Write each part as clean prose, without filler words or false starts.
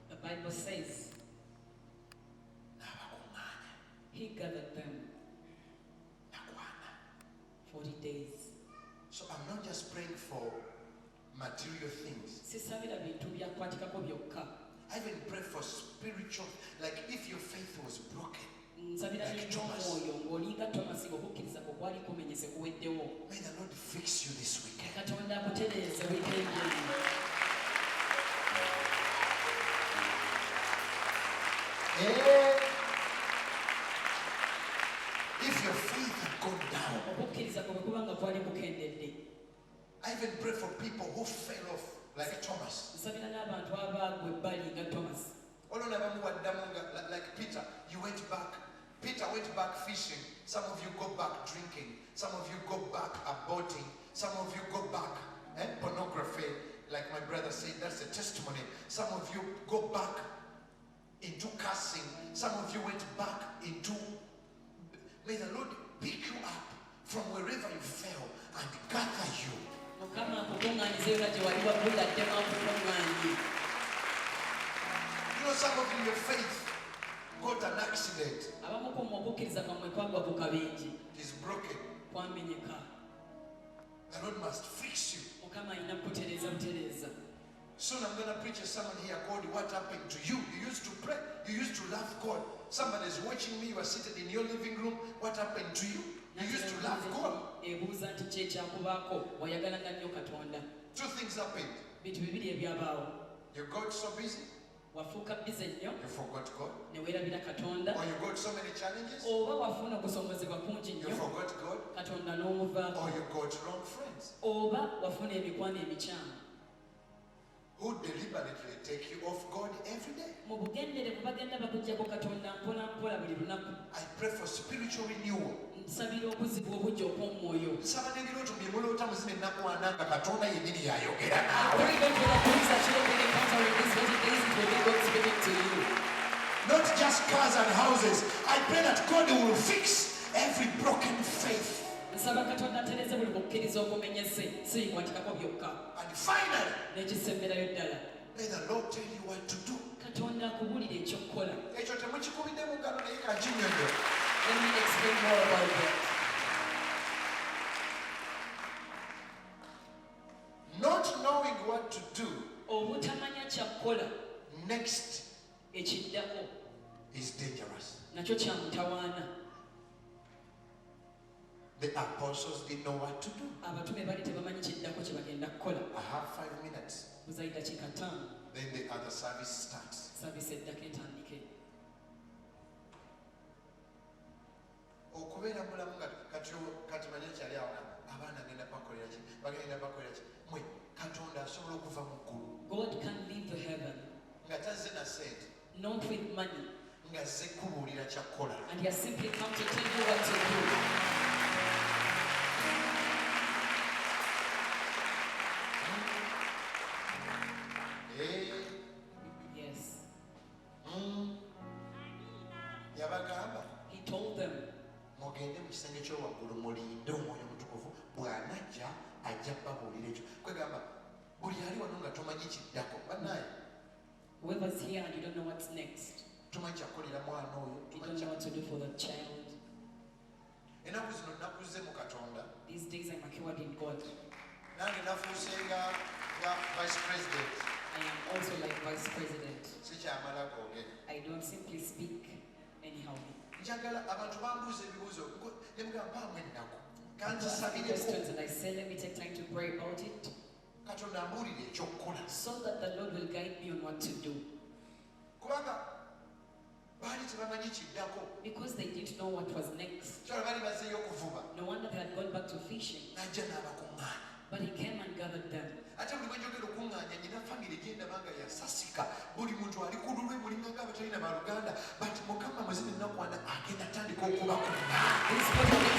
The Bible says he gathered them 40 days. So I'm not just praying for material things. I even pray for spiritual, like if your faith was broken, like Thomas. May the Lord fix you this weekend. If your faith had gone down, I even pray for people who fell off, like Thomas. Like Peter, you went back. Peter went back fishing. Some of you go back drinking. Some of you go back aborting. Some of you go back pornography. Like my brother said, that's a testimony. Some of you go back into cursing. Some of you went back into... May the Lord pick you up from wherever you fell and gather you. You know, some of you, your faith got an accident. It is broken. The Lord must fix you. Soon I'm going to preach a sermon here called What Happened to You. You used to pray. You used to love God. Somebody is watching me. You are seated in your living room. What happened to you? You used to love God. Two things happened. You got so busy. You forgot God. Or you got so many challenges. You forgot God. Or you got wrong friends who deliberately take you off God every day. I pray for spiritual renewal. Not just cars and houses. I pray that God will fix every broken faith. And finally, may the Lord tell you what to do. Let me explain more about that. Not knowing what to do next is dangerous. The apostles didn't know what to do. I have 5 minutes. Then the other service starts. God can leave the heaven not with money, and he has simply come to tell you what to do. Yes. He told them, whoever's here and you don't know what's next, you don't know what to do for the child. These days I'm matured in God. Vice President. I am also like Vice President. I don't simply speak anyhow. Questions and I say, let me take time to pray about it, so that the Lord will guide me on what to do. Because they didn't know what was next. No wonder they had gone back to fishing. But he came and gathered them. This family means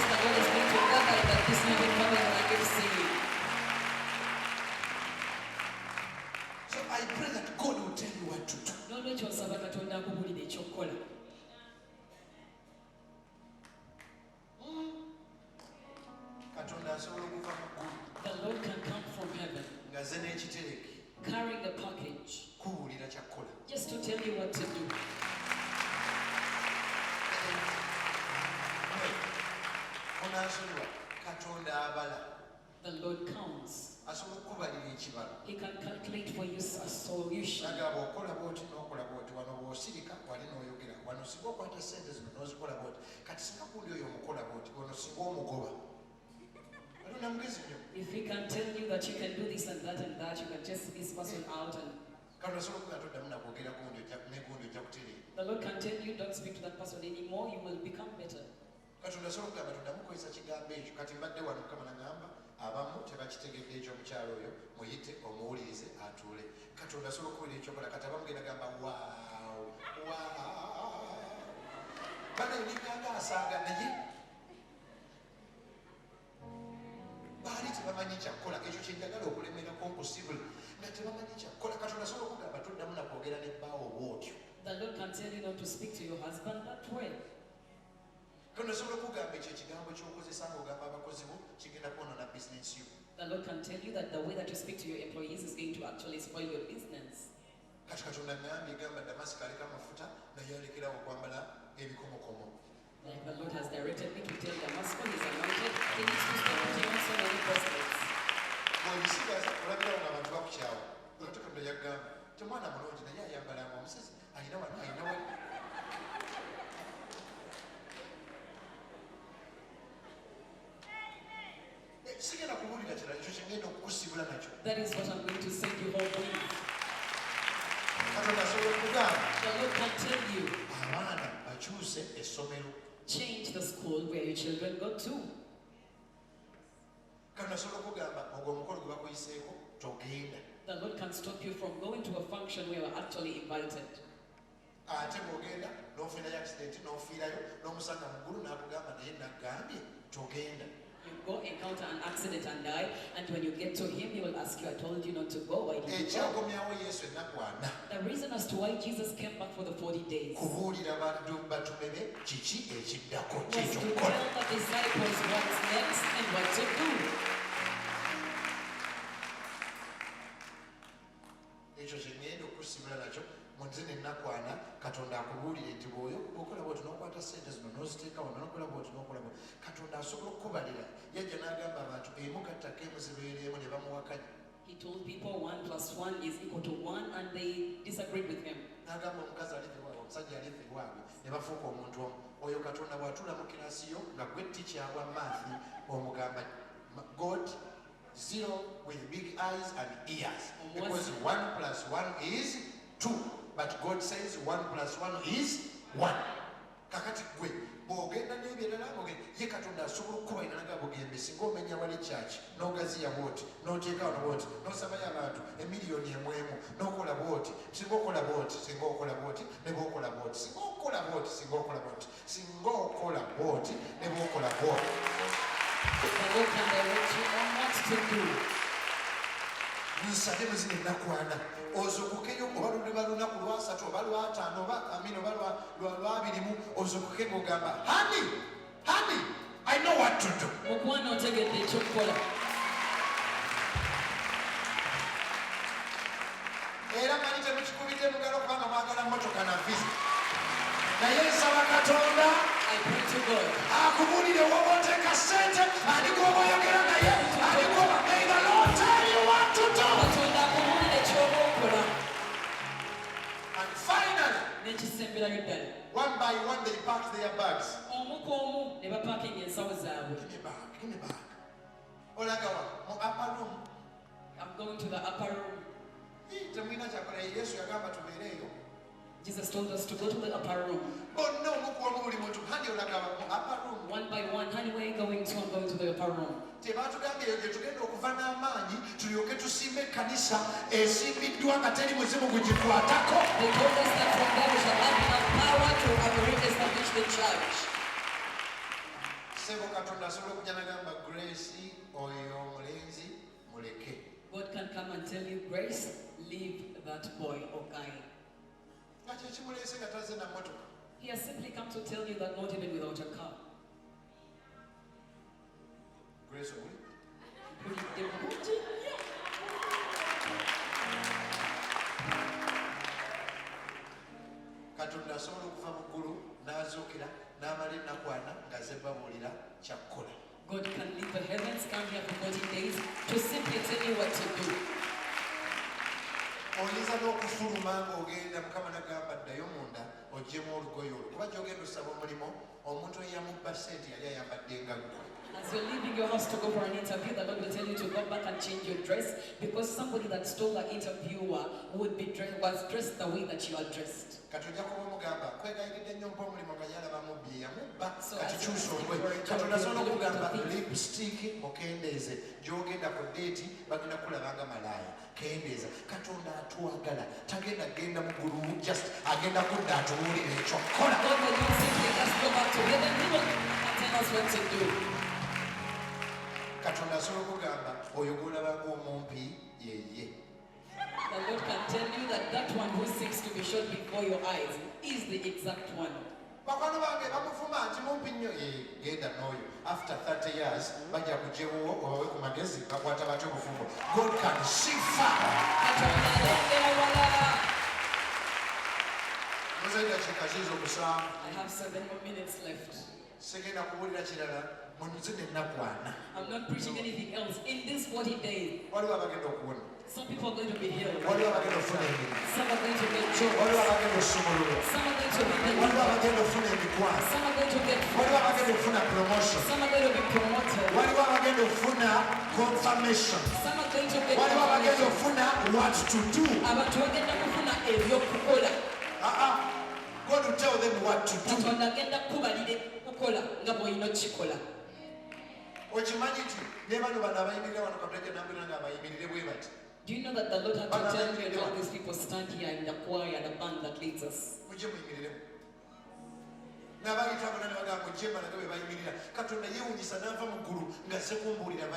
that God is going to gather that this new family will get saved. So I pray that God will tell you what to do. The Lord can come from heaven carrying a package He can calculate for you a solution. If he can tell you that you can do this and that, you can just see this person out and the Lord can tell you don't speak to that person anymore, you will become better. Abamu tebakitegedde ekyomukyalo oyo muyite omuwulirize atuule Katonda asobola okuwulira ekyokola kati abamu genda gamba waaw bana enikanga asaaga naye baali tebamanyi kyakukola ekyo kyenjagala okulemerako nkusibula nga tebamanyi kyakukola Katonda asobola okugamba toddamu nakwogera ne bbaawo bw'otyo. The Lord can tell you not to speak to your husband that way. The Lord can tell you that the way that you speak to your employees is going to actually spoil your business. Like the Lord has directed me to tell Damascus is anointed, he needs to stop putting on so many bracelets. That is what I'm going to send you home with. The Lord can tell you, change the school where your children go to. The Lord can stop you from going to a function where you are actually invited. You go encounter an accident and die, and when you get to him, he will ask you, I told you not to go, why did you go? The reason as to why Jesus came back for the 40 days was to tell the disciples what's next and what to do. Katonda akubuulire nti bw'oyo okola bw'oti n'okwata ssente zino n'oziteeka wano n'okola bw'oti n'okola bw'oti Katonda asobola okukubalira yajja n'agamba abantu emu gattako emu zibeereemu ne bamuwakanya. He told people 1 + 1 is equal to 1 and they disagreed with him. N'agamba omukazi alifa ewaabwe omusajja alifa ewaabwe ne bafuuka omuntu omu oyo Katonda bw'atuula mu kirasiyo nga gwe ticca wa maathi omugamba God 0 with big eyes and ears because 1 + 1 is 2. But God says 1 + 1 is 1. Kakati gwe bw'ogenda n'ebirala ye Katonda asobola okukubalira naga bugembe singa omenya wali church n'ogaziya bw'oti n'oteeka wano bw'oti n'osabayo abantu emiliyoni emwemu n'okola bw'oti singa okola bw'oti singa okola bw'oti ne bw'okola bw'oti singa okola bw'oti singa okola bw'oti singa okola bw'oti ne bw'okola bw'oti. The Lord can direct you on what to do. Nsabe muzina ennakuana ozukukeyo oba lunaku lwasatu oba lwataano oba amino oba lwabirimu ozukuke ng'ogamba honey I know what to do. Mukwano otegedde ekyokukola. Era manyi temukikubidde mugalo kubanga mwagala mmotoka na visa naye nsaba Katonda akubuulire woba oteeka ssente ani gwoba oyogera naye ani gwoba may the Lord tell you what to do. And finally, one by one they packed their bags. Give me back. Olagawa mu upper room. I'm going to the upper room. Jesus told us to go to the upper room. One by one, honey, where are you going to? I'm going to the upper room. They told us that from there we shall have enough power to re-establish the church. God can come and tell you, Grace, leave that boy or guy. He has simply come to tell you that not even without a car. Grace, Katonda asobola okuva mu ggulu n'azuukira n'amala ennaku 4 ng'azze babuulira kyakkola. God can leave the heavens, come here for 40 days to simply tell you what to do. oyinza n'okufuluma ng'ogenda mukama nagamba ddayo munda oggyemu olugoye olwo kuba gy'ogenda osaba omulimo omuntu eyamubba sente yali ayambadde engaggwa. As you're leaving your house to go for an interview, the Lord will tell you to go back and change your dress because somebody that stole the interviewer was dressed the way that you are dressed. Katonda kuba omugamba kwegayiridde nnyo mpa omulimu nga yalaba mubbi yamubba kati kyusa omwe. Katonda asobola okugamba lipstick mukendeeze gy'ogenda ku deeti bagenda kulabanga malaaya kendeeza. Katonda atwagala tagenda genda mu ggulu just agenda kudda atubuulira ekyo kola. God will not simply just go back to heaven, He will tell us what to do. Katonda asobola okugamba oyo gw'olabanga omumpi yeye. The Lord can tell you that one who seeks to be shot before your eyes is the exact one. Bakwano bange bamufuma nti mumpi nnyo genda n'oyo after 30 years bajja kujewo obawe ku magezi bakwata batyo obufumbo. God can see far. I have 7 more minutes left. Segenda kubuulira kirala munze ne nakwana. I'm not preaching anything else. In these 40 days, waliwo abagenda okuwona. Some people are going to be healed. Waliwo abagenda okufuna emirimu. Some are going to get jobs. Waliwo abagenda okusumululwa. Some are going to be delivered. Waliwo abagenda okufuna emikwano. Some are going to get waliwo abagenda okufuna promotion. Some are going to be promoted. Waliwo abagenda okufuna confirmation. Some are going to get waliwo abagenda okufuna what to do. Abantu bagenda kufuna ebyokukola. God will tell them what to do. Katonda agenda kubalire kukola nga bw'olina okikola. Okimanyi nti ne bano bano abayimirira wano Katonda nambira nga abayimirire bwe bati. Do you know that the Lord had to tell me that all these people stand here in the choir, the band that leads us? Mujje muyimirire. N'abayita abona ne bagamba mujje mbalaga bwe bayimirira. Katonda yeewunyisa n'ava mu ggulu ng'azze kumbuulira